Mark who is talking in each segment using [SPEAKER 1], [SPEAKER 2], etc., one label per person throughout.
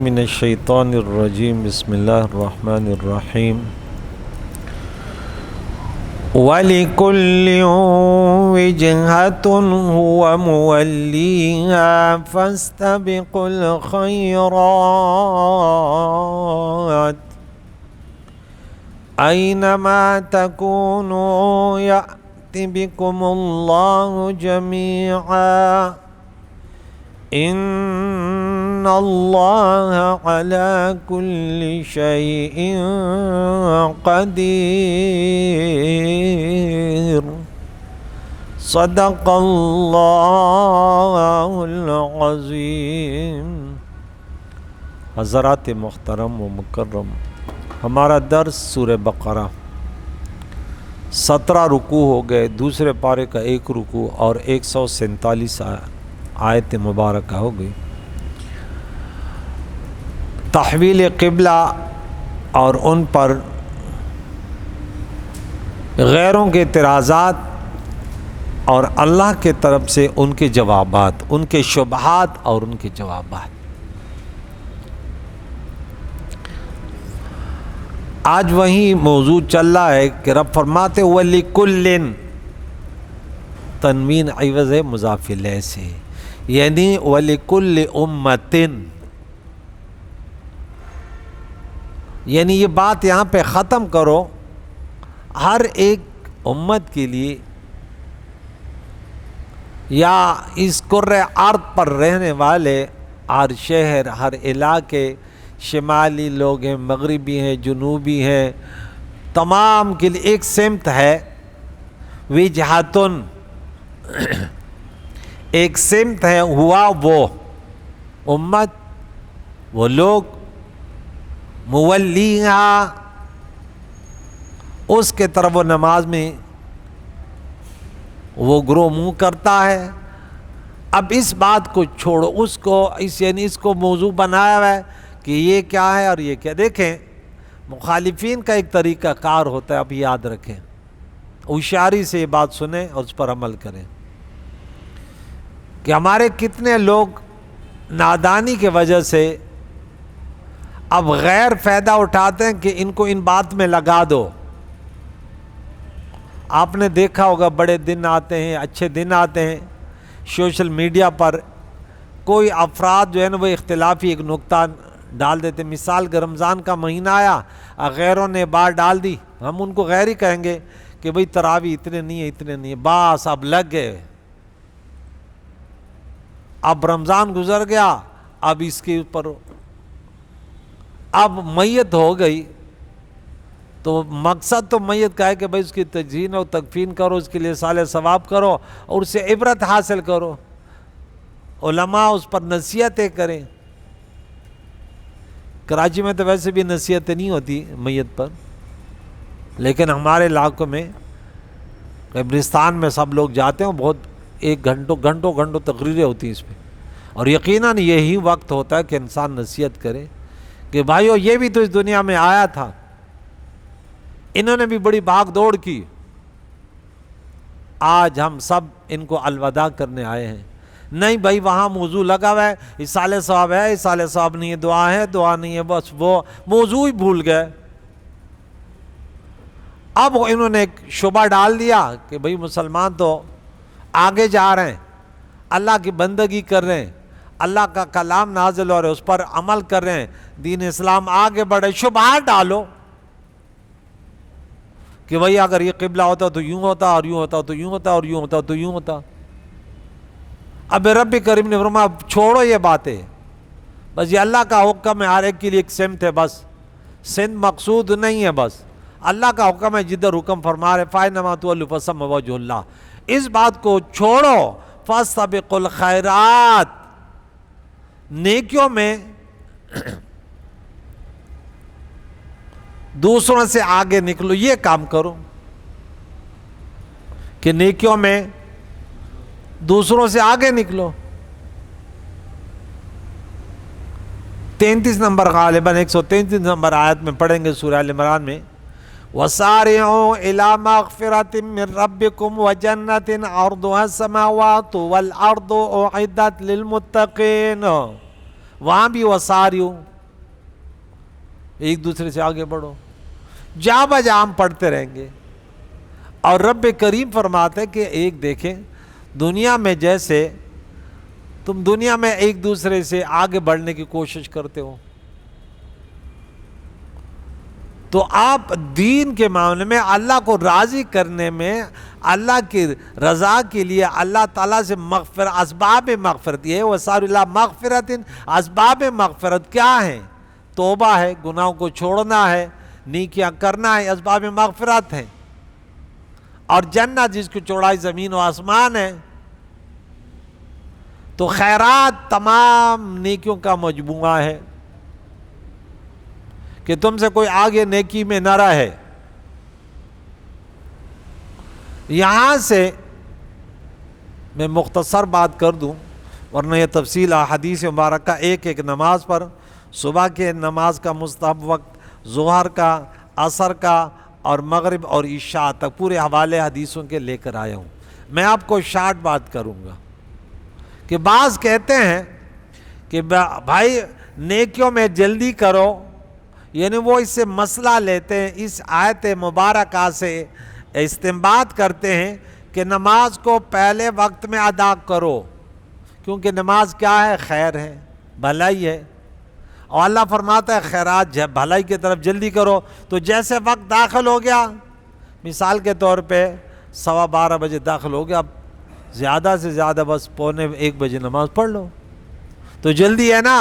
[SPEAKER 1] من الشیطان الرجیم بسم اللہ الرحمن الرحیم وَلِكُلٍّ وِجْهَةٌ هُوَ مُوَلِّيهَا فَاسْتَبِقُوا الْخَيْرَاتِ أَيْنَمَا تَكُونُوا يَأْتِ بِكُمُ اللَّهُ جَمِيعًا إِنَّ اللَّهَ عَلَى كُلِّ شَيْءٍ قَدِيرٌ صدق اللہ العظیم۔ حضرات محترم و مکرم، ہمارا درس سورہ بقرہ 17 رکوع ہو گئے، دوسرے پارے کا ایک رکوع اور 147 آیت مبارکہ ہو گئی۔ تحویل قبلہ اور ان پر غیروں کے اعتراضات اور اللہ کے طرف سے ان کے جوابات، ان کے شبہات اور ان کے جوابات۔ آج وہی موضوع چل رہا ہے کہ رب فرماتے وَلِكُلٍّ، تنوین عوض ہے مضاف الیہ سے، یعنی وَلِكُلِّ أُمَّةٍ، یعنی یہ بات یہاں پہ ختم کرو، ہر ایک امت کے لیے یا اس کرۂ ارض پر رہنے والے ہر شہر، ہر علاقے، شمالی لوگ ہیں، مغربی ہیں، جنوبی ہیں، تمام کے لیے ایک سمت ہے، وجہتن، ایک سمت ہے، ہوا وہ امت، وہ لوگ، مولیہا، اس کے طرف وہ نماز میں وہ گروہ منہ کرتا ہے۔ اب اس بات کو چھوڑو، اس کو یعنی اس کو موضوع بنایا ہوا ہے کہ یہ کیا ہے اور یہ کیا۔ دیکھیں، مخالفین کا ایک طریقہ کار ہوتا ہے، اب یاد رکھیں، ہوشیاری سے یہ بات سنیں اور اس پر عمل کریں کہ ہمارے کتنے لوگ نادانی کی وجہ سے اب غیر فائدہ اٹھاتے ہیں کہ ان کو ان بات میں لگا دو۔ آپ نے دیکھا ہوگا بڑے دن آتے ہیں، اچھے دن آتے ہیں، سوشل میڈیا پر کوئی افراد جو ہے نا وہ اختلافی ایک نقطہ ڈال دیتے۔ مثال کہ رمضان کا مہینہ آیا، غیروں نے بات ڈال دی، ہم ان کو غیر ہی کہیں گے کہ بھئی تراویح اتنے نہیں ہے، اتنے نہیں ہے، بس اب لگ گئے، اب رمضان گزر گیا، اب اس کے اوپر اب میت ہو گئی تو مقصد تو میت کا ہے کہ بھئی اس کی تجہین و تکفین کرو، اس کے لیے صالح ثواب کرو اور اس سے عبرت حاصل کرو، علماء اس پر نصیحتیں کریں۔ کراچی میں تو ویسے بھی نصیحتیں نہیں ہوتی میت پر، لیکن ہمارے علاقوں میں قبرستان میں سب لوگ جاتے ہیں، بہت ایک گھنٹوں تقریریں ہوتی ہیں اس پہ، اور یقیناً یہی وقت ہوتا ہے کہ انسان نصیحت کرے کہ بھائیو یہ بھی تو اس دنیا میں آیا تھا، انہوں نے بھی بڑی بھاگ دوڑ کی، آج ہم سب ان کو الوداع کرنے آئے ہیں۔ نہیں بھائی وہاں موضوع لگا ہوا ہے، اصالہ ثواب ہے، اصالہ ثواب نہیں ہے، دعا ہے، دعا نہیں ہے، بس وہ موضوع ہی بھول گئے۔ اب انہوں نے ایک شبہ ڈال دیا کہ بھائی مسلمان تو آگے جا رہے ہیں، اللہ کی بندگی کر رہے ہیں، اللہ کا کلام نازل ہو رہا ہے، اس پر عمل کر رہے ہیں، دین اسلام آگے بڑھے، شبہات ڈالو کہ بھئی اگر یہ قبلہ ہوتا تو یوں ہوتا، اور یوں ہوتا تو یوں ہوتا، اور یوں ہوتا تو یوں ہوتا۔ اب رب کریم نے فرمایا چھوڑو یہ باتیں، بس یہ اللہ کا حکم ہے، ہر ایک کے لیے ایک سمت ہے، بس سمت مقصود نہیں ہے، بس اللہ کا حکم ہے، جدھر حکم فرما رہے فَإِنَّمَا تُوَلُّوا فَثَمَّ وَجْهُ اللَّهِ، اس بات کو چھوڑو، فَاسْتَبِقُوا الْخَيْرَاتِ، نیکیوں میں دوسروں سے آگے نکلو، یہ کام کرو کہ نیکیوں میں دوسروں سے آگے نکلو۔ 33 نمبر غالباً 133 نمبر آیت میں پڑھیں گے سورہ ال عمران میں، وَسَارِعُوا إِلَى مَغْفِرَةٍ مِّن رَبِّكُمْ وَجَنَّةٍ عَرْضُهَا السَّمَاوَاتُ وَالْأَرْضُ أُعِدَّتْ لِلْمُتَّقِينَ، وہاں بھی وساریو، ایک دوسرے سے آگے بڑھو، جا بجا ہم پڑھتے رہیں گے۔ اور رب کریم فرماتے کہ ایک دیکھیں، دنیا میں جیسے تم دنیا میں ایک دوسرے سے آگے بڑھنے کی کوشش کرتے ہو، تو آپ دین کے معاملے میں اللہ کو راضی کرنے میں، اللہ کی رضا کے لیے اللہ تعالیٰ سے مغفرت، اسباب مغفرت، یہ وسائل اللہ مغفرت، اسباب مغفرت کیا ہیں؟ توبہ ہے، گناہوں کو چھوڑنا ہے، نیکیاں کرنا ہے، اسباب مغفرت ہیں۔ اور جنت جس کی چوڑائی زمین و آسمان ہے، تو خیرات تمام نیکیوں کا مجموعہ ہے کہ تم سے کوئی آگے نیکی میں نہ رہے۔ یہاں سے میں مختصر بات کر دوں، ورنہ یہ تفصیل احادیث مبارکہ ایک نماز پر، صبح کے نماز کا مستحب وقت، ظہر کا، عصر کا اور مغرب اور عشاء تک پورے حوالے حدیثوں کے لے کر آیا ہوں۔ میں آپ کو شارٹ بات کروں گا کہ بعض کہتے ہیں کہ بھائی نیکیوں میں جلدی کرو، یعنی وہ اس سے مسئلہ لیتے ہیں، اس آیت مبارکہ سے استنباط کرتے ہیں کہ نماز کو پہلے وقت میں ادا کرو، کیونکہ نماز کیا ہے؟ خیر ہے، بھلائی ہے، اور اللہ فرماتا ہے خیرات بھلائی کی طرف جلدی کرو۔ تو جیسے وقت داخل ہو گیا، مثال کے طور پہ 12:15 بجے داخل ہو گیا، اب زیادہ سے زیادہ بس 12:45 بجے نماز پڑھ لو، تو جلدی ہے نا۔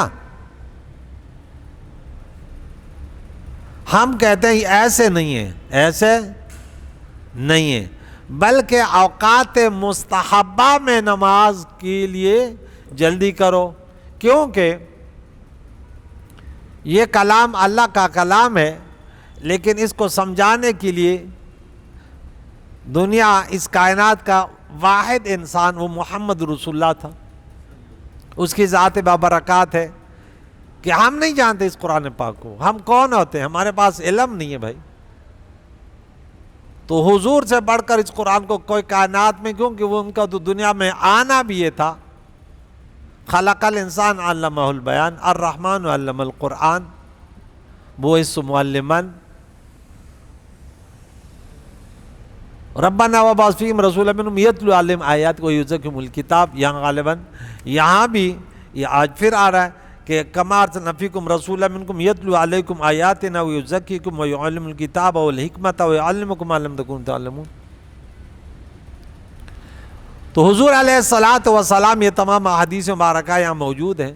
[SPEAKER 1] ہم کہتے ہیں ایسے نہیں ہے، ایسے نہیں ہے، بلکہ اوقات مستحبہ میں نماز کے لیے جلدی کرو، کیونکہ یہ کلام اللہ کا کلام ہے، لیکن اس کو سمجھانے کے لیے دنیا، اس کائنات کا واحد انسان وہ محمد رسول اللہ تھا، اس کی ذات بابرکات ہے کہ ہم نہیں جانتے اس قرآن پاک کو، ہم کون ہوتے ہیں؟ ہمارے پاس علم نہیں ہے بھائی۔ تو حضور سے بڑھ کر اس قرآن کو کوئی کائنات میں، کیونکہ وہ ان کا تو دنیا میں آنا بھی یہ تھا، خلق الانسان علمہ البیان، الرحمن علم القرآن، بعث معلما، ربنا وابعث فیہم رسولا منہم یتلو علیہم آیاتک ویزکیہم الکتاب۔ یہاں غالباً یہاں بھی یہ آج پھر آ رہا ہے کہ کما ارسلنا فیکم رسولا منکم یتلو علیکم آیاتنا ویزکیکم ویعلمکم الکتاب والحکمۃ ویعلمکم ما لم تکونوا تعلمون۔ تو حضور علیہ الصلاۃ والسلام، یہ تمام احادیث مبارکہ یہاں موجود ہیں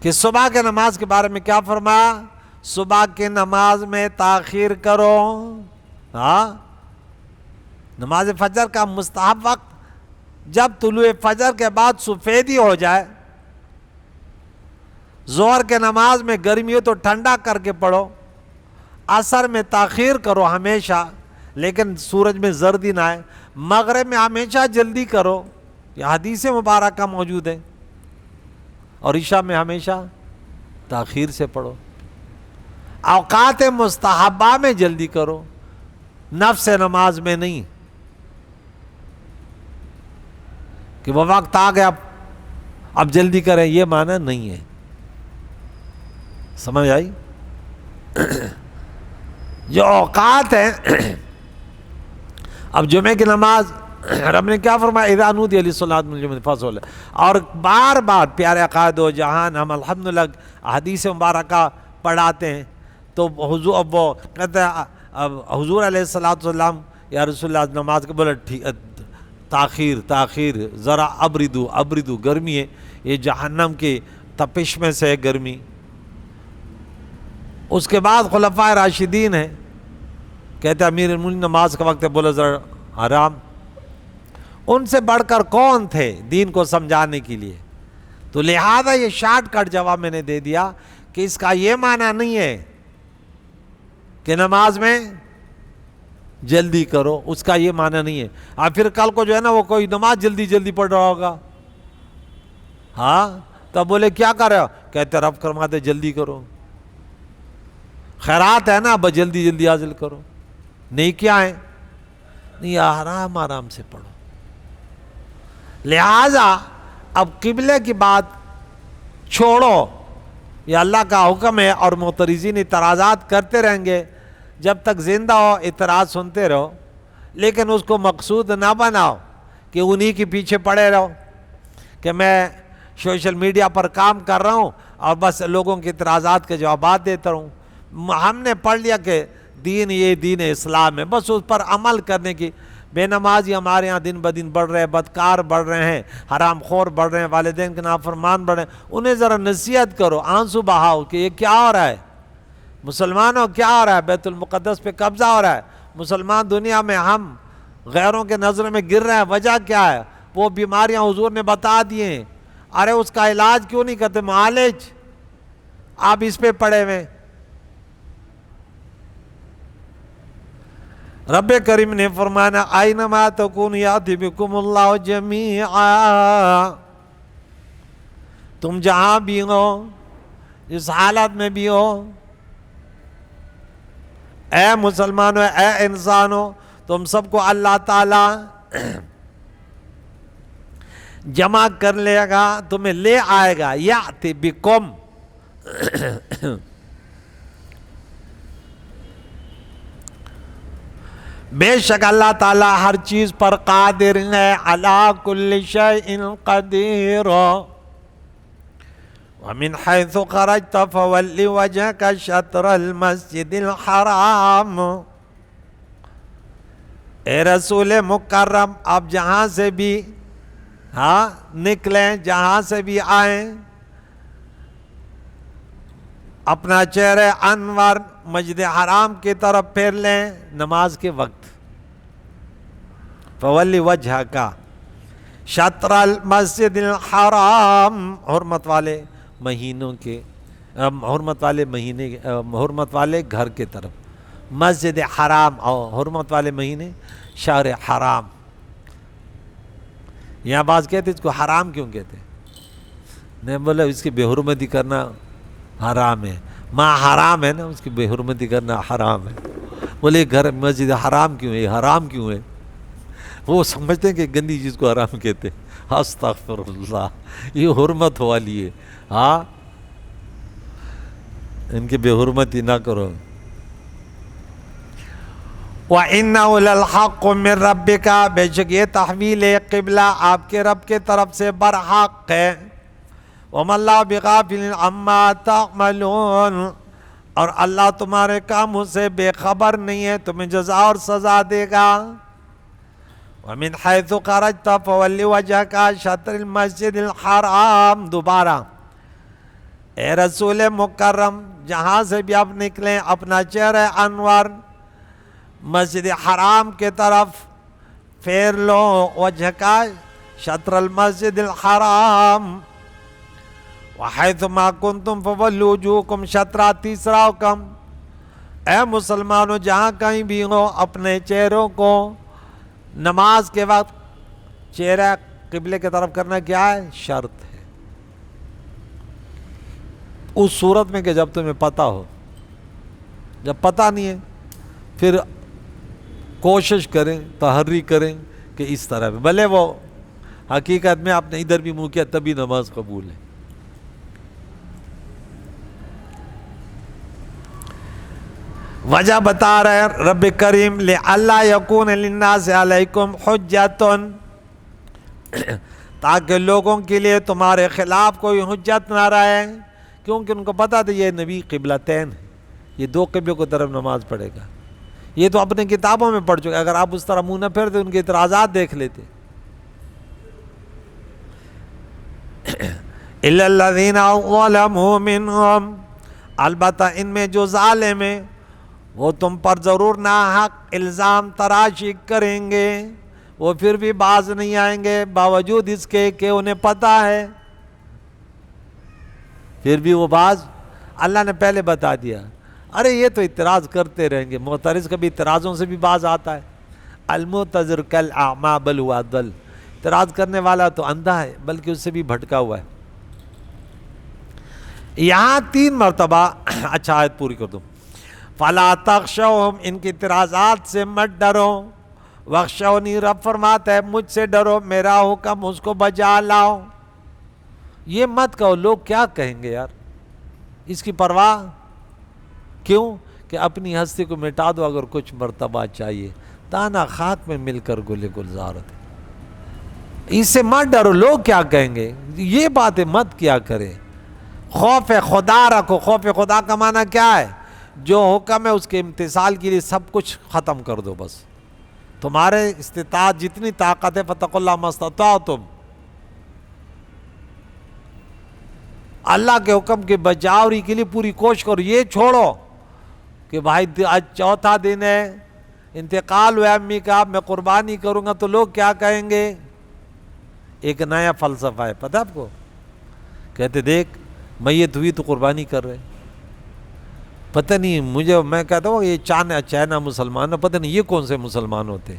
[SPEAKER 1] کہ صبح کے نماز کے بارے میں کیا فرمایا؟ صبح کے نماز میں تاخیر کرو۔ ہاں، نماز فجر کا مستحب وقت جب طلوع فجر کے بعد سفیدی ہو جائے، ظہر کے نماز میں گرمی ہو تو ٹھنڈا کر کے پڑھو، عصر میں تاخیر کرو ہمیشہ لیکن سورج میں زردی نہ آئے، مغرب میں ہمیشہ جلدی کرو، یہ حدیث مبارکہ موجود ہے، اور عشاء میں ہمیشہ تاخیر سے پڑھو۔ اوقات مستحبہ میں جلدی کرو، نفس نماز میں نہیں کہ وہ وقت آ گیا اب جلدی کریں، یہ معنی نہیں ہے۔ سمجھ آئی؟ جو اوقات ہیں، اب جمعے کی نماز رب نے کیا فرمایا؟ اذا نودی للصلاۃ من یوم الفصل، اور بار بار پیارے قائد و جہان ہم الحمدللہ حدیث مبارکہ پڑھاتے ہیں، تو حضور اب وہ کہتے ہیں حضور علیہ الصلاۃ والسلام، یا رسول اللہ نماز کے بولے ٹھیک، تاخیر ذرا ابردو، گرمی ہے، یہ جہنم کی تپش میں سے گرمی۔ اس کے بعد خلفائے راشدین ہیں، کہتے ہیں امیر المومنین نماز کا وقت ہے، بولے ذرا آرام۔ ان سے بڑھ کر کون تھے دین کو سمجھانے کے لیے؟ تو لہذا یہ شارٹ کٹ جواب میں نے دے دیا کہ اس کا یہ معنی نہیں ہے کہ نماز میں جلدی کرو، اس کا یہ معنی نہیں ہے۔ اور پھر کل کو جو ہے نا وہ کوئی نماز جلدی پڑھ رہا ہوگا، ہاں تب بولے کیا کر رہے ہو؟ کہتے رب فرماتے جلدی کرو، خیرات ہے نا، بس جلدی حاصل کرو، نہیں کیا ہے؟ نہیں، آرام سے پڑھو۔ لہذا اب قبلے کی بات چھوڑو، یہ اللہ کا حکم ہے، اور معترضین اعتراضات کرتے رہیں گے جب تک زندہ ہو، اعتراض سنتے رہو، لیکن اس کو مقصود نہ بناؤ کہ انہی کے پیچھے پڑے رہو کہ میں سوشل میڈیا پر کام کر رہا ہوں اور بس لوگوں کے اعتراضات کے جوابات دیتا رہوں۔ ہم نے پڑھ لیا کہ دین یہ دین اسلام ہے، بس اس پر عمل کرنے کی۔ بے نمازی ہمارے ہاں دن بدن بڑھ رہے ہیں، بدکار بڑھ رہے ہیں، حرام خور بڑھ رہے ہیں، والدین کے نافرمان بڑھ رہے ہیں، انہیں ذرا نصیحت کرو، آنسو بہاؤ کہ یہ کیا ہو رہا ہے، مسلمانوں کیا ہو رہا ہے، بیت المقدس پہ قبضہ ہو رہا ہے، مسلمان دنیا میں ہم غیروں کے نظر میں گر رہے ہیں، وجہ کیا ہے؟ وہ بیماریاں حضور نے بتا دیے ہیں، ارے اس کا علاج کیوں نہیں کرتے؟ معالج، آپ اس پہ پڑے ہوئے۔ رب کریم نے فرمانا اینما تکون یاتی بکم اللہ جمیعا، تم جہاں بھی ہو، اس حالت میں بھی ہو، اے مسلمانوں، اے انسانوں، تم سب کو اللہ تعالی جمع کر لے گا، تمہیں لے آئے گا، یاتی بکم، بے شک اللہ تعالیٰ ہر چیز پر قادر ہے، علی کل شیء قدیر۔ ومن حیث خرجت فول وجہک شطر المسجد الحرام، اے رسول مکرم، آپ جہاں سے بھی نکلیں، جہاں سے بھی آئیں، اپنا چہرہ انور مسجد حرام کی طرف پھیر لیں نماز کے وقت۔ فولی وجہ کا شطر المسجد الحرام، حرمت والے مہینوں کے، حرمت والے مہینے، حرمت والے گھر کے طرف، مسجد حرام اور حرمت والے مہینے شہر حرام۔ یہاں بعض کہتے اس کو حرام کیوں کہتے؟ نہیں بولا اس کی بے حرمتی کرنا حرام ہے، ماں حرام ہے نا، اس کی بے حرمتی کرنا حرام ہے۔ بولے گھر مسجد حرام کیوں ہے، حرام کیوں ہے؟ وہ سمجھتے ہیں کہ گندی چیز کو حرام کہتے۔ استغفر اللہ، یہ حرمت والی ہے، ہاں ان کی بے حرمتی نہ کرو۔ وَإِنَّهُ لَلْحَقُّ مِن رَبِّكَ، بے شک یہ تحویل قبلہ آپ کے رب کے طرف سے برحق ہے۔ وَمَا اللَّهُ بِغَافِلٍ عَمَّا تَعْمَلُونَ، اور اللہ تمہارے کاموں سے بے خبر نہیں ہے، تمہیں جزا اور سزا دے گا۔ وَمِنْ حَيْثُ خَرَجْتَ فَوَلِّ وَجْهَكَ شَطْرَ الْمَسْجِدِ الْحَرَامِ، دوبارہ اے رسول مکرم، جہاں سے بھی آپ نکلیں اپنا چہرہ انور مسجد حرام کے طرف پھیر لو، وجہ کا شطر المسجد الحرام۔ وَحَيْثُ مَا كُنْتُمْ فَوَلُّوا وُجُوهَكُمْ شَطْرَهُ، تیسرا حکم، اے مسلمانوں جہاں کہیں بھی ہو اپنے چہروں کو نماز کے وقت چہرہ قبلے کی طرف کرنا کیا ہے؟ شرط ہے، اس صورت میں کہ جب تمہیں پتہ ہو۔ جب پتہ نہیں ہے پھر کوشش کریں، تحری کریں کہ اس طرح میں، بھلے وہ حقیقت میں آپ نے ادھر بھی منہ کیا تبھی نماز قبول ہے۔ وجہ بتا رہے رب کریم، لِأَلَّا يَكُونَ لِلنَّاسِ عَلَيْكُمْ حُجَّةٌ، تاکہ لوگوں کے لیے تمہارے خلاف کوئی حجت نہ رہے، کیونکہ ان کو پتا تھا یہ نبی قبلتین ہے، یہ دو قبلوں کو طرف نماز پڑھے گا۔ یہ تو اپنے کتابوں میں پڑھ چکے، اگر آپ اس طرح منہ نہ پھیرتے ان کے اعتراضات دیکھ لیتے۔ إِلَّا الَّذِينَ ظَلَمُوا مِنْهُمْ، البتہ ان میں جو ظالم ہیں وہ تم پر ضرور ناحق الزام تراشی کریں گے، وہ پھر بھی باز نہیں آئیں گے باوجود اس کے کہ انہیں پتہ ہے، پھر بھی وہ باز، اللہ نے پہلے بتا دیا۔ ارے یہ تو اعتراض کرتے رہیں گے، معترض کبھی اعتراضوں سے بھی باز آتا ہے۔ المعتذر کالاعمی بل ہوا اضل، اعتراض کرنے والا تو اندھا ہے بلکہ اس سے بھی بھٹکا ہوا ہے۔ یہاں 3 مرتبہ اچھا آیت پوری کر دوں، فَلَا تَخْشَوْهُمْ، ان کی اعتراضات سے مت ڈرو، وَخْشَوْنِي، رب فرماتا ہے مجھ سے ڈرو، میرا حکم اس کو بجا لاؤ۔ یہ مت کہو لوگ کیا کہیں گے یار، اس کی پرواہ کیوں کہ اپنی ہستی کو مٹا دو اگر کچھ مرتبہ چاہیے، تانا خاک میں مل کر گل گلزار ہوتے. اس سے مت ڈرو لوگ کیا کہیں گے، یہ باتیں مت کیا کرے. خوف خدا رکھو. خوف خدا کا معنی کیا ہے؟ جو حکم ہے اس کے امتثال کے لیے سب کچھ ختم کر دو. بس تمہارے استطاعت جتنی طاقت ہے فاتقوا اللہ ما استطعتم، اللہ کے حکم کے بجاوری کے لیے پوری کوشش کرو. یہ چھوڑو کہ بھائی آج چوتھا دن ہے، انتقال ہوا امی کا، میں قربانی کروں گا تو لوگ کیا کہیں گے. ایک نیا فلسفہ ہے، پتہ آپ کو، کہتے دیکھ میت ہوئی تو قربانی کر رہے. پتہ نہیں مجھے، میں کہتا ہوں یہ چائنا مسلمان، پتہ نہیں یہ کون سے مسلمان ہوتے،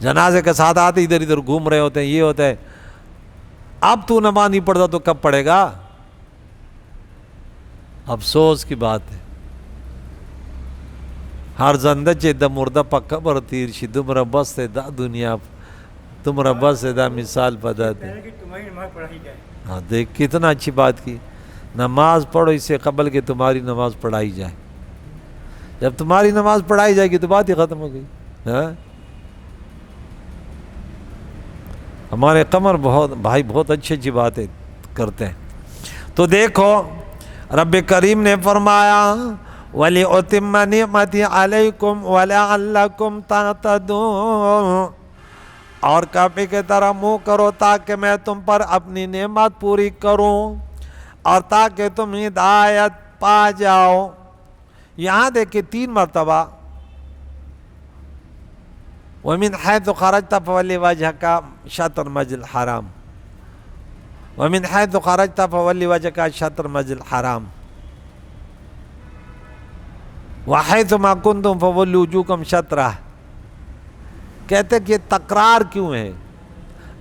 [SPEAKER 1] جنازے کے ساتھ آتے ادھر ادھر گھوم رہے ہوتے ہیں، یہ ہوتا ہے. اب تو نماز نہیں پڑھتا تو کب پڑھے گا؟ افسوس کی بات ہے. ہر زندہ چے دا مردہ پا قبر تیر شی دمرا بس دا دنیا تمہارا بس دا مثال پتا دے. ہاں دیکھ کتنا اچھی بات کی، نماز پڑھو اس سے قبل کہ تمہاری نماز پڑھائی جائے. جب تمہاری نماز پڑھائی جائے گی تو بات ہی ختم ہو گئی. ہمارے قمر بہت اچھی اچھی باتیں کرتے ہیں. تو دیکھو رب کریم نے فرمایا وَلِأُتِمَّ نِعْمَتِي عَلَيْكُمْ وَلَعَلَّكُمْ تَهْتَدُونَ، اور کعبے کی طرح منہ کرو تاکہ میں تم پر اپنی نعمت پوری کروں اور تاکہ تم ہدایت پا جاؤ. یہاں دیکھیں 3 مرتبہ وَمِنْ حَيْثُ خَرَجْتَ فَوَلِّ وَجْهَكَ شَطْرَ الْمَسْجِدِ الْحَرَامِ وَمِنْ حَيْثُ خَرَجْتَ فَوَلِّ وَجْهَكَ شَطْرَ الْمَسْجِدِ الْحَرَامِ وَحَيْثُ مَا كُنْتُمْ فَوَلُّوا وُجُوهَكُمْ شَطْرَهُ. کہتے کہ یہ تکرار کیوں ہے؟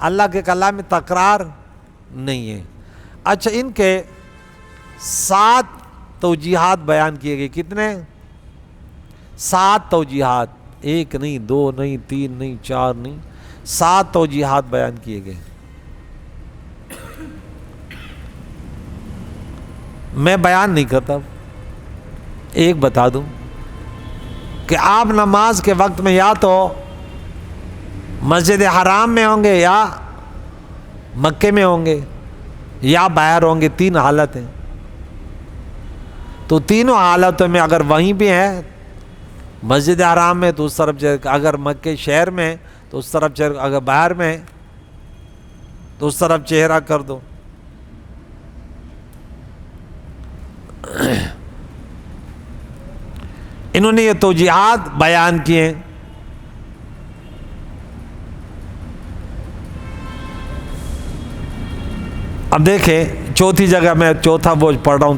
[SPEAKER 1] اللہ کے کلام میں تکرار نہیں ہے. اچھا ان کے 7 توجیحات بیان کیے گئے. کتنے؟ 7 توجیحات، 1 نہیں، 2 نہیں، 3 نہیں، 4 نہیں، 7 توجیحات بیان کیے گئے. میں بیان نہیں کرتا، ایک بتا دوں کہ آپ نماز کے وقت میں یا تو مسجد حرام میں ہوں گے یا مکے میں ہوں گے یا باہر ہوں گے. 3 حالت ہیں. تو تینوں حالتوں میں اگر وہیں بھی ہیں مسجد حرام میں تو اس طرف چل، اگر مکے شہر میں تو اس طرف چل، اگر باہر میں تو اس طرف چہرہ کر دو. انہوں نے یہ توجیحات بیان کیے. اب دیکھیں چوتھی جگہ میں چوتھا بوجھ پڑھ رہا ہوں.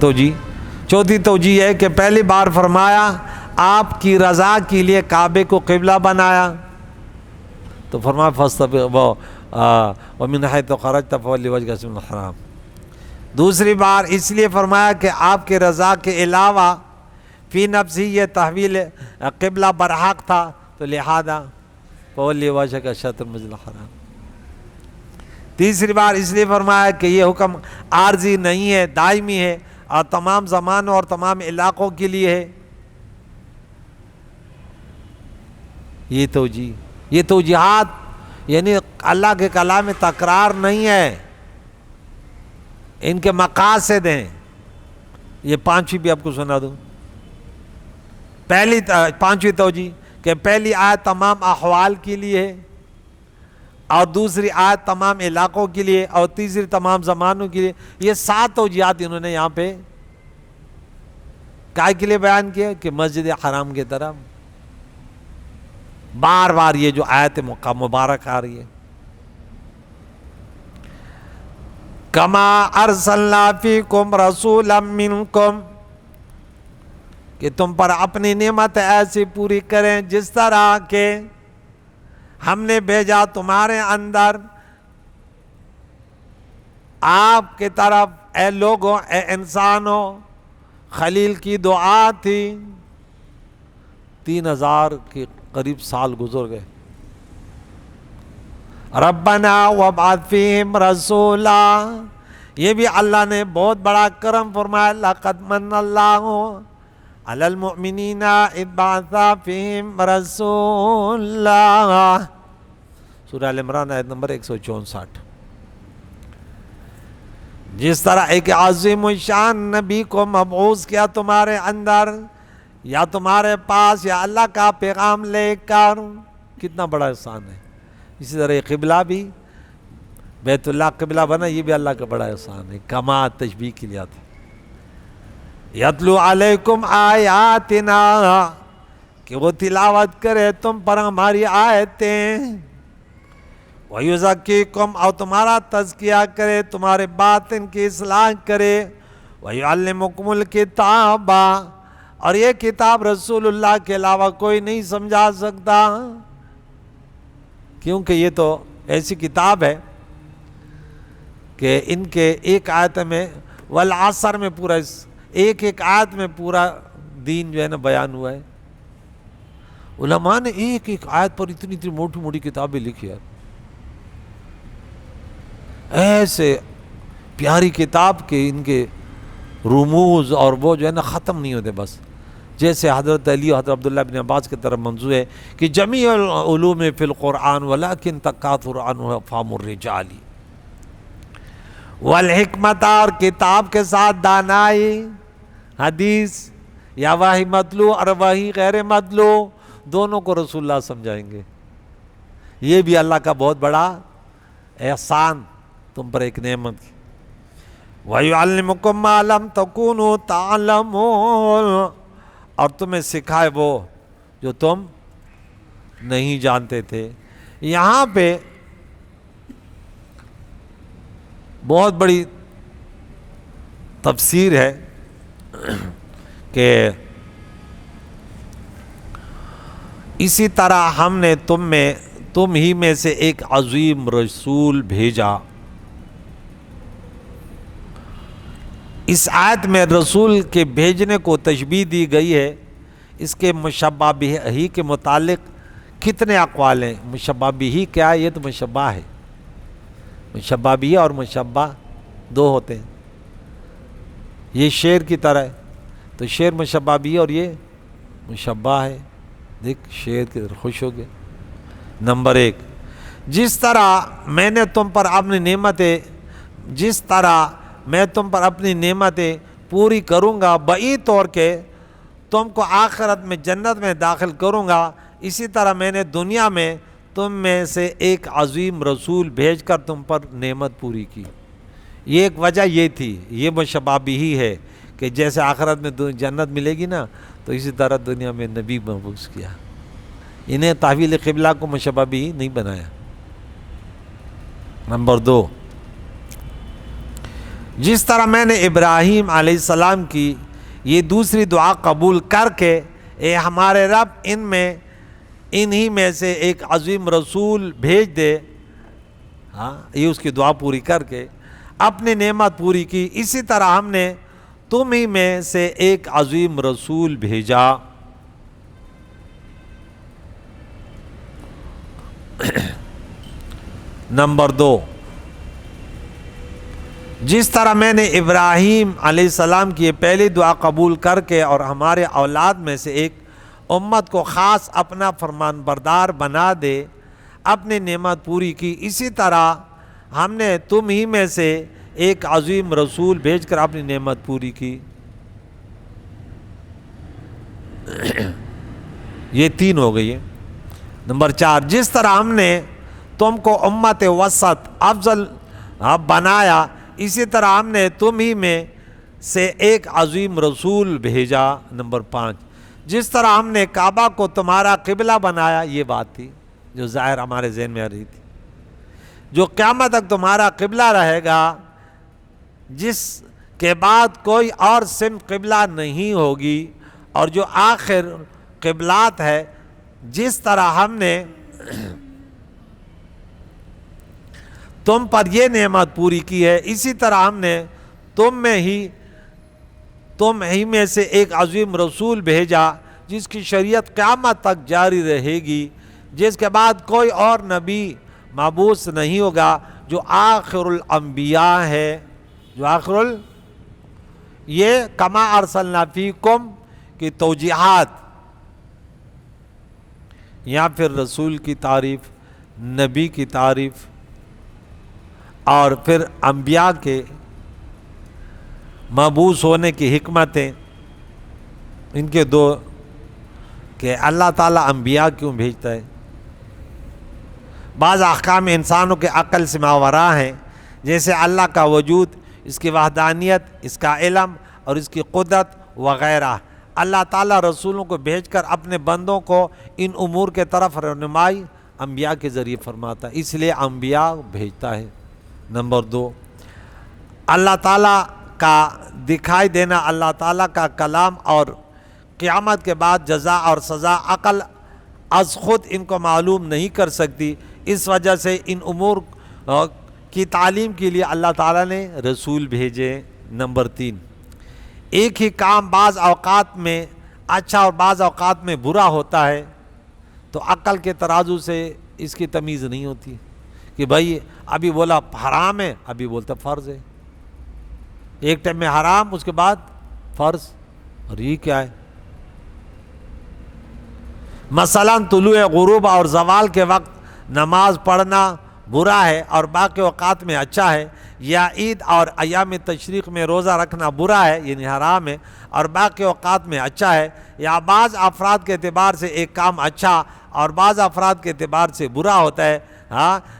[SPEAKER 1] چوتھی توجیہ ہے کہ پہلی بار فرمایا آپ کی رضا کے لیے کعبے کو قبلہ بنایا تو فرمایا وَمِنْ حَيْثُ خَرَجْتَ فَوَلِّ وَجْهَكَ شَطْرَ الْحَرَامِ. دوسری بار اس لیے فرمایا کہ آپ کے رضا کے علاوہ فی نفسی یہ تحویل قبلہ برحق تھا تو لہذا فَوَلِّ وَجْهَكَ شَطْرَ الْمَسْجِدِ الْحَرَامِ. تیسری بار اس لیے فرمایا کہ یہ حکم عارضی نہیں ہے، دائمی ہے اور تمام زمانوں اور تمام علاقوں کے لیے ہے. یہ توجیحات یعنی اللہ کے کلام میں تکرار نہیں ہے، ان کے مقاصد ہیں. یہ 5ویں بھی آپ کو سنا دوں. پہلی 5ویں توجیہ کہ پہلی آیت تمام احوال کے لیے ہے اور دوسری آیت تمام علاقوں کے لیے اور تیسری تمام زمانوں کے لیے. یہ 7 توجیحات انہوں نے یہاں پہ کائے کے لیے بیان کیے کہ مسجد حرام کی طرف بار بار یہ جو آیت مبارک آ رہی ہے. کما ارسلنا فیکم رسولا منکم، کہ تم پر اپنی نعمت ایسی پوری کریں جس طرح کہ ہم نے بھیجا تمہارے اندر آپ کی طرف. اے لوگوں، اے انسانوں، خلیل کی دعا تھی. 3000 کے قریب سال گزر گئے. ربنا وابعث فیہم رسولا یہ بھی اللہ نے بہت بڑا کرم فرمایا، لقد من اللہ علی المؤمنین اذ بعث فیہم رسولا، سورہ ال عمران آیت نمبر 164۔ جس طرح ایک عظیم الشان نبی کو مبعوث کیا تمہارے اندر یا تمہارے پاس، یا اللہ کا پیغام لے کر، کتنا بڑا احسان ہے۔ اسی طرح یہ قبلہ بھی، بیت اللہ قبلہ بنا، یہ بھی اللہ کا بڑا احسان ہے، کما تشبیہ کے لیے آتا ہے۔ یتلو علیکم آیاتنا، کہ وہ تلاوت کرے تم پر ہماری آیتیں، وَيُزَكِّيكُمْ، اور تمہارا تزکیہ کرے، تمہارے باطن کی اصلاح کرے، وَيُعَلِّمُكُمُ الْكِتَابَ، اور یہ کتاب رسول اللہ کے علاوہ کوئی نہیں سمجھا سکتا، کیونکہ یہ تو ایسی کتاب ہے کہ ان کے ایک آیت میں، والعصر میں پورا، ایک ایک آیت میں پورا دین جو ہے نا بیان ہوا ہے۔ علماء نے ایک ایک آیت پر اتنی اتنی موٹی موٹی کتابیں لکھی ہیں، ایسے پیاری کتاب کے ان کے رموز اور وہ جو ہے نا ختم نہیں ہوتے۔ بس جیسے حضرت علی و حضرت عبداللہ بن عباس کی طرف منظور ہے کہ جمیع العلوم فی القرآن ولکن تکاثر عنہ افہام الرجال، والحکمت، اور کتاب کے ساتھ دانائی، حدیث یا وحی مطلوع اور وحی غیر مطلوع، دونوں کو رسول اللہ سمجھائیں گے۔ یہ بھی اللہ کا بہت بڑا احسان تم پر ایک نعمت کی۔ وَيُعَلِّمُكُمْ مَا لَمْ تَكُونُوا تَعْلَمُونَ، اور تمہیں سکھائے وہ جو تم نہیں جانتے تھے۔ یہاں پہ بہت بڑی تفسیر ہے کہ اسی طرح ہم نے تم ہی میں سے ایک عظیم رسول بھیجا۔ اس آیت میں رسول کے بھیجنے کو تشبیہ دی گئی ہے۔ اس کے مشبہ بھی کے متعلق کتنے اقوال ہیں؟ مشبہ بھی کیا ہے؟ یہ تو مشبہ ہے، مشبہ بھی اور مشبہ دو ہوتے ہیں۔ یہ شعر کی طرح ہے، تو شعر مشبہ بھی اور یہ مشبہ ہے۔ دیکھ شعر کی طرح خوش ہو گئے۔ نمبر 1، جس طرح میں تم پر اپنی نعمتیں پوری کروں گا، بعید طور کے تم کو آخرت میں جنت میں داخل کروں گا، اسی طرح میں نے دنیا میں تم میں سے ایک عظیم رسول بھیج کر تم پر نعمت پوری کی۔ یہ ایک وجہ یہ تھی، یہ مشبہ بھی ہے کہ جیسے آخرت میں جنت ملے گی نا، تو اسی طرح دنیا میں نبی مبعوث کیا۔ انہیں تحویل قبلہ کو مشبہ بھی نہیں بنایا۔ نمبر 2، جس طرح میں نے ابراہیم علیہ السلام کی یہ دوسری دعا قبول کر کے، اے ہمارے رب انہی میں سے ایک عظیم رسول بھیج دے، یہ اس کی دعا پوری کر کے اپنی نعمت پوری کی، اسی طرح ہم نے تم ہی میں سے ایک عظیم رسول بھیجا۔ نمبر 2، جس طرح میں نے ابراہیم علیہ السلام کی یہ پہلی دعا قبول کر کے اور ہمارے اولاد میں سے ایک امت کو خاص اپنا فرمان بردار بنا دے اپنی نعمت پوری کی، اسی طرح ہم نے تم ہی میں سے ایک عظیم رسول بھیج کر اپنی نعمت پوری کی۔ یہ 3 ہو گئی ہے۔ نمبر 4، جس طرح ہم نے تم کو امت وسط افضل بنایا، اسی طرح ہم نے تم ہی میں سے ایک عظیم رسول بھیجا۔ نمبر 5، جس طرح ہم نے کعبہ کو تمہارا قبلہ بنایا، یہ بات تھی جو ظاہر ہمارے ذہن میں آ رہی تھی، جو قیامت تک تمہارا قبلہ رہے گا، جس کے بعد کوئی اور سمت قبلہ نہیں ہوگی، اور جو آخر قبلات ہے، جس طرح ہم نے تم پر یہ نعمت پوری کی ہے، اسی طرح ہم نے تم ہی میں سے ایک عظیم رسول بھیجا، جس کی شریعت قیامت تک جاری رہے گی، جس کے بعد کوئی اور نبی مبعوث نہیں ہوگا، جو آخر الانبیاء ہے۔ جو یہ کما ارسلنا فیکم کی توجیحات، یا پھر رسول کی تعریف، نبی کی تعریف، اور پھر انبیاء کے مبعوث ہونے کی حکمتیں، ان کے دو کہ اللہ تعالیٰ انبیاء کیوں بھیجتا ہے۔ بعض احکام انسانوں کے عقل سے ماوراء ہیں، جیسے اللہ کا وجود، اس کی وحدانیت، اس کا علم اور اس کی قدرت وغیرہ۔ اللہ تعالیٰ رسولوں کو بھیج کر اپنے بندوں کو ان امور کے طرف رہنمائی انبیاء کے ذریعے فرماتا ہے، اس لیے انبیاء بھیجتا ہے۔ نمبر 2، اللہ تعالیٰ کا دکھائی دینا، اللہ تعالیٰ کا کلام اور قیامت کے بعد جزا اور سزا عقل از خود ان کو معلوم نہیں کر سکتی، اس وجہ سے ان امور کی تعلیم کے لیے اللہ تعالیٰ نے رسول بھیجے۔ نمبر 3، ایک ہی کام بعض اوقات میں اچھا اور بعض اوقات میں برا ہوتا ہے، تو عقل کے ترازو سے اس کی تمیز نہیں ہوتی کہ بھائی ابھی بولا حرام ہے، ابھی بولتا فرض ہے، ایک ٹائم میں حرام اس کے بعد فرض، اور یہ کیا ہے؟ مثلا طلوع غروب اور زوال کے وقت نماز پڑھنا برا ہے اور باقی اوقات میں اچھا ہے، یا عید اور ایام تشریق میں روزہ رکھنا برا ہے یعنی حرام ہے اور باقی اوقات میں اچھا ہے، یا بعض افراد کے اعتبار سے ایک کام اچھا اور بعض افراد کے اعتبار سے برا ہوتا ہے،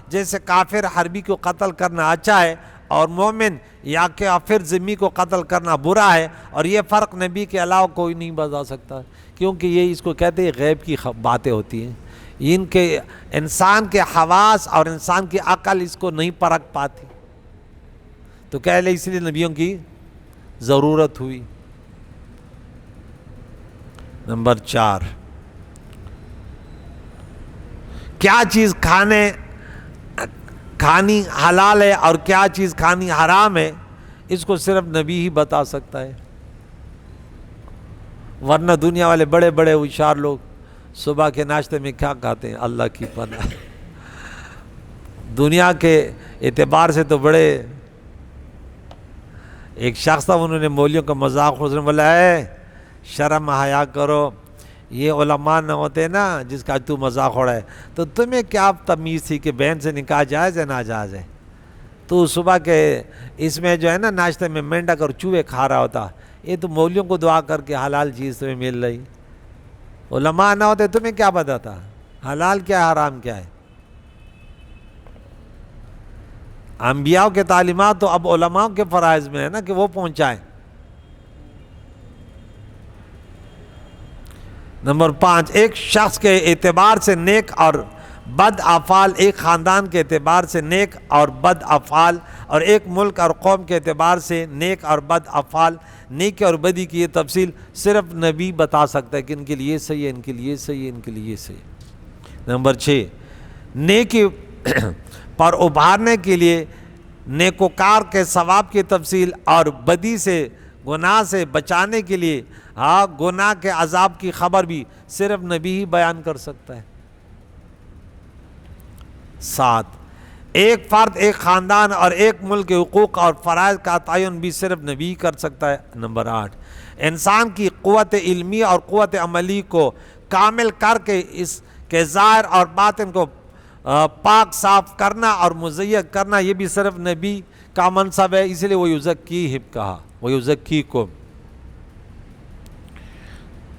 [SPEAKER 1] جیسے کافر حربی کو قتل کرنا اچھا ہے اور مومن یا کافر ذمی کو قتل کرنا برا ہے، اور یہ فرق نبی کے علاوہ کوئی نہیں بتا سکتا، کیونکہ یہ اس کو کہتے ہیں غیب کی باتیں ہوتی ہیں، ان کے انسان کے حواس اور انسان کی عقل اس کو نہیں پرکھ پاتی، تو کہہ لے اس لیے نبیوں کی ضرورت ہوئی۔ نمبر 4، کیا چیز کھانی حلال ہے اور کیا چیز کھانی حرام ہے، اس کو صرف نبی ہی بتا سکتا ہے، ورنہ دنیا والے بڑے بڑے ہوشیار لوگ صبح کے ناشتے میں کیا کھاتے ہیں، اللہ کی پناہ، دنیا کے اعتبار سے تو بڑے، ایک شخص تھا، انہوں نے مولویوں کا مذاق، اس نے بولا ہے شرم حیا کرو، یہ علماء نہ ہوتے نا جس کا تو مذاق اڑا ہے، تو تمہیں کیا تمیز تھی کہ بہن سے نکاح جائز ہے ناجائز ہے، تو صبح کے اس میں جو ہے نا ناشتے میں مینڈک اور چوہے کھا رہا ہوتا، یہ تو مولویوں کو دعا کر کے حلال چیز تمہیں مل رہی، علماء نہ ہوتے تمہیں کیا پتا تھا حلال کیا ہے حرام کیا ہے۔ انبیاء کے تعلیمات تو اب علماء کے فرائض میں ہے نا کہ وہ پہنچائیں۔ نمبر 5، ایک شخص کے اعتبار سے نیک اور بد افعال، ایک خاندان کے اعتبار سے نیک اور بد افعال، اور ایک ملک اور قوم کے اعتبار سے نیک اور بد افعال، نیکی اور بدی کی یہ تفصیل صرف نبی بتا سکتا ہے کہ ان کے لیے صحیح ہے، ان کے لیے صحیح ہے، ان کے لیے صحیح۔ نمبر 6، نیکی پر ابھارنے کے لیے نیکوکار کے ثواب کی تفصیل اور بدی سے گناہ سے بچانے کے لیے گناہ کے عذاب کی خبر بھی صرف نبی ہی بیان کر سکتا ہے۔ 7، ایک فرد، ایک خاندان اور ایک ملک کے حقوق اور فرائض کا تعین بھی صرف نبی ہی کر سکتا ہے۔ نمبر 8، انسان کی قوت علمی اور قوت عملی کو کامل کر کے اس کے ظاہر اور باطن کو پاک صاف کرنا اور مزین کرنا، یہ بھی صرف نبی کا منصب ہے، اس لیے وہ یزکیہم کہا، وہ یزکیکم۔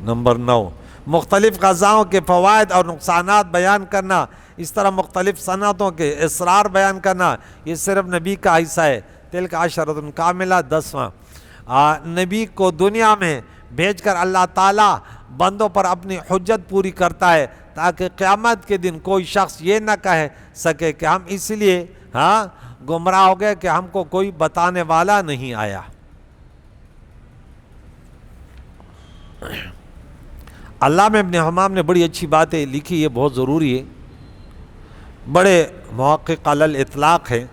[SPEAKER 1] نمبر 9، مختلف غذاؤں کے فوائد اور نقصانات بیان کرنا، اس طرح مختلف صنعتوں کے اسرار بیان کرنا، یہ صرف نبی کا حصہ ہے۔ تلک عشرۃ کاملہ، 10واں، نبی کو دنیا میں بھیج کر اللہ تعالیٰ بندوں پر اپنی حجت پوری کرتا ہے تاکہ قیامت کے دن کوئی شخص یہ نہ کہہ سکے کہ ہم اس لیے گمراہ ہو گئے کہ ہم کو کوئی بتانے والا نہیں آیا۔ علامہ ابن حمام نے بڑی اچھی باتیں لکھی، یہ بہت ضروری ہے، بڑے محقق علی الاطلاق ہے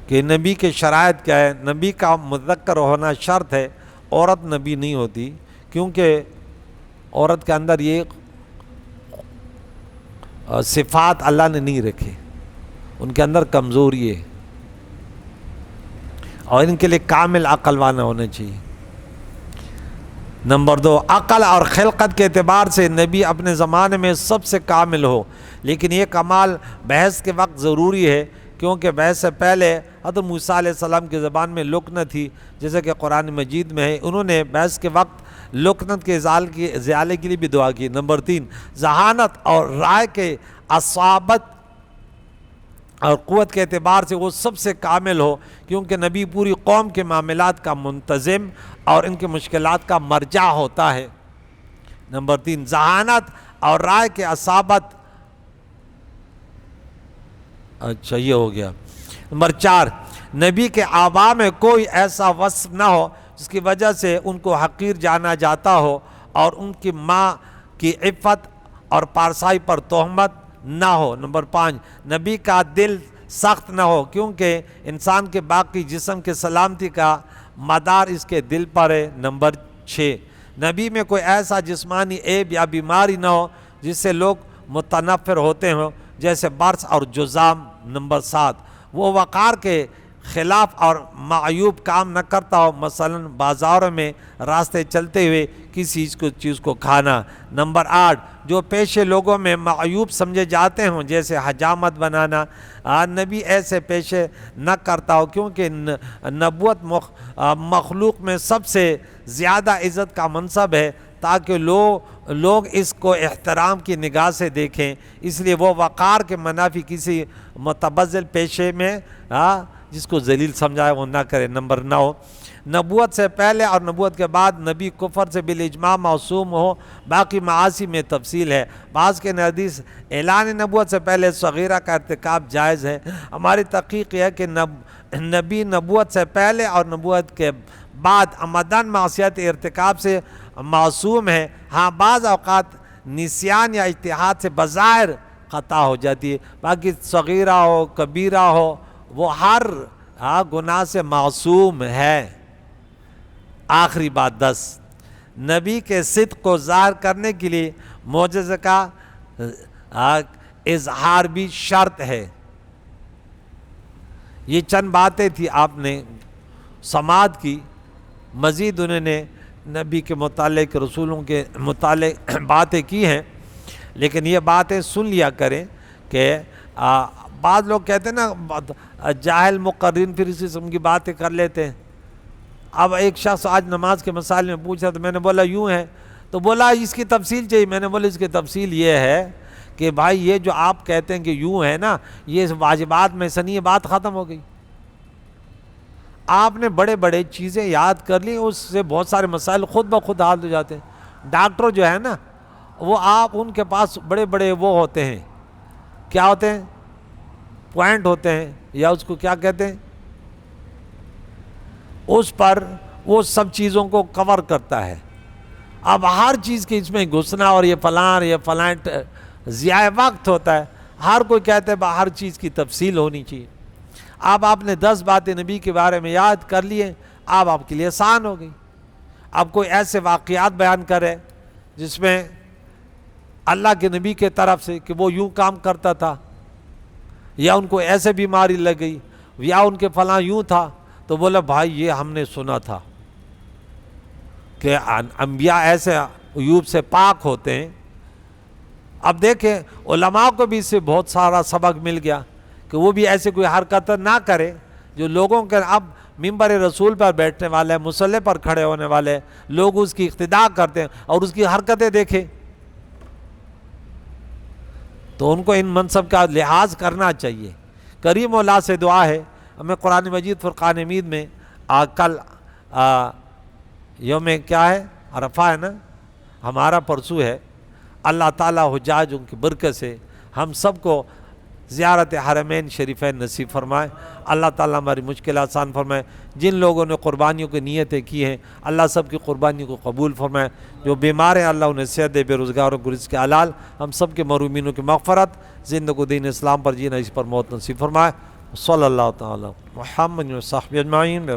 [SPEAKER 1] کہ نبی کے شرائط کیا ہے۔ نبی کا مذکر ہونا شرط ہے، عورت نبی نہیں ہوتی، کیونکہ عورت کے اندر یہ صفات اللہ نے نہیں رکھے، ان کے اندر کمزوری ہے، اور ان کے لیے کامل عقل والا ہونا چاہیے۔ نمبر 2، عقل اور خلقت کے اعتبار سے نبی اپنے زمانے میں سب سے کامل ہو، لیکن یہ کمال بحث کے وقت ضروری ہے، کیونکہ بحث سے پہلے حضرت موسیٰ علیہ السلام کی زبان میں لکنت تھی، جیسا کہ قرآن مجید میں ہے۔ انہوں نے بحث کے وقت لکنت کے ازالے کے لیے بھی دعا کی۔ نمبر 3، ذہانت اور رائے کے اصابت اور قوت کے اعتبار سے وہ سب سے کامل ہو، کیونکہ نبی پوری قوم کے معاملات کا منتظم اور ان کے مشکلات کا مرجع ہوتا ہے۔ نمبر 3، ذہانت اور رائے کے اصابت، اچھا یہ ہو گیا۔ نمبر 4، نبی کے آباء میں کوئی ایسا وصف نہ ہو جس کی وجہ سے ان کو حقیر جانا جاتا ہو، اور ان کی ماں کی عفت اور پارسائی پر تہمت نہ ہو۔ نمبر 5، نبی کا دل سخت نہ ہو، کیونکہ انسان کے باقی جسم کے سلامتی کا مدار اس کے دل پر ہے۔ نمبر 6، نبی میں کوئی ایسا جسمانی عیب یا بیماری نہ ہو جس سے لوگ متنفر ہوتے ہوں، جیسے برس اور جذام۔ نمبر 7، وہ وقار کے خلاف اور معیوب کام نہ کرتا ہو، مثلا بازاروں میں راستے چلتے ہوئے کسی چیز کو کھانا۔ نمبر 8، جو پیشے لوگوں میں معیوب سمجھے جاتے ہوں، جیسے حجامت بنانا، نبی ایسے پیشے نہ کرتا ہو، کیونکہ نبوت مخلوق میں سب سے زیادہ عزت کا منصب ہے، تاکہ لوگ اس کو احترام کی نگاہ سے دیکھیں، اس لیے وہ وقار کے منافی کسی متبذل پیشے میں جس کو ذلیل سمجھائے وہ نہ کرے۔ نمبر 9، نبوت سے پہلے اور نبوت کے بعد نبی کفر سے بالاجماع معصوم ہو، باقی معاصی میں تفصیل ہے۔ بعض کے نزدیک اعلان نبوت سے پہلے صغیرہ کا ارتکاب جائز ہے۔ ہماری تحقیق یہ ہے کہ نبی نبوت سے پہلے اور نبوت کے بعد عمدن معصیت ارتکاب سے معصوم ہے۔ ہاں بعض اوقات نسیان یا اجتہاد سے بظاہر خطا ہو جاتی ہے، باقی صغیرہ ہو کبیرہ ہو وہ ہر گناہ سے معصوم ہے۔ آخری بات 10، نبی کے صدق کو ظاہر کرنے کے لیے معجزہ کا اظہار بھی شرط ہے۔ یہ چند باتیں تھی آپ نے سماعت کی، مزید انہوں نے نبی کے متعلق رسولوں کے متعلق باتیں کی ہیں، لیکن یہ باتیں سن لیا کریں کہ بعض لوگ کہتے ہیں نا جاہل مقررین پھر اسی قسم کی باتیں کر لیتے ہیں۔ اب ایک شخص آج نماز کے مسائل میں پوچھا تو میں نے بولا یوں ہے، تو بولا اس کی تفصیل چاہیے۔ میں نے بولا اس کی تفصیل یہ ہے کہ بھائی یہ جو آپ کہتے ہیں کہ یوں ہے نا، یہ واجبات میں سے نہیں، یہ بات ختم ہو گئی۔ آپ نے بڑے بڑے چیزیں یاد کر لی، اس سے بہت سارے مسائل خود بخود حل ہو جاتے ہیں۔ ڈاکٹر جو ہے نا وہ آپ ان کے پاس بڑے بڑے وہ ہوتے ہیں، کیا ہوتے ہیں، پوائنٹ ہوتے ہیں، یا اس کو کیا کہتے ہیں، اس پر وہ سب چیزوں کو کور کرتا ہے۔ اب ہر چیز کے اس میں گھسنا اور یہ فلاں ضیاء وقت ہوتا ہے۔ ہر کوئی کہتا ہے ہر چیز کی تفصیل ہونی چاہیے۔ اب آپ نے 10 باتیں نبی کے بارے میں یاد کر لیے، اب آپ کے لیے آسان ہو گئی۔ اب کوئی ایسے واقعات بیان کرے جس میں اللہ کے نبی کے طرف سے کہ وہ یوں کام کرتا تھا، یا ان کو ایسے بیماری لگ گئی، یا ان کے فلاں یوں تھا، تو بولا بھائی یہ ہم نے سنا تھا کہ انبیاء ایسے عیوب سے پاک ہوتے ہیں۔ اب دیکھیں علماء کو بھی اس سے بہت سارا سبق مل گیا کہ وہ بھی ایسے کوئی حرکت نہ کرے جو لوگوں کے اب ممبر رسول پر بیٹھنے والے، مصلی پر کھڑے ہونے والے لوگ اس کی اقتداء کرتے ہیں اور اس کی حرکتیں دیکھیں، تو ان کو ان منصب کا لحاظ کرنا چاہیے۔ کریم اللہ سے دعا ہے ہمیں قرآن مجید فرقان حمید میں کل یوم کیا ہے، عرفہ ہے نا، ہمارا پرسو ہے، اللہ تعالیٰ حجاج ان کی برکت سے ہم سب کو زیارت حرمین شریفین نصیب فرمائے۔ اللہ تعالیٰ ہماری مشکلات آسان فرمائے۔ جن لوگوں نے قربانیوں کی نیتیں کی ہیں اللہ سب کی قربانیوں کو قبول فرمائے۔ جو بیمار ہیں اللہ انہیں صحت دے، بے روزگاروں کو رزق حلال، ہم سب کے محرومینوں کی مغفرت، زندگی دین اسلام پر جینا، اس پر موت نصیب فرمائے۔ صلی اللہ تعالیٰ محمد و صحبہ اجمعین۔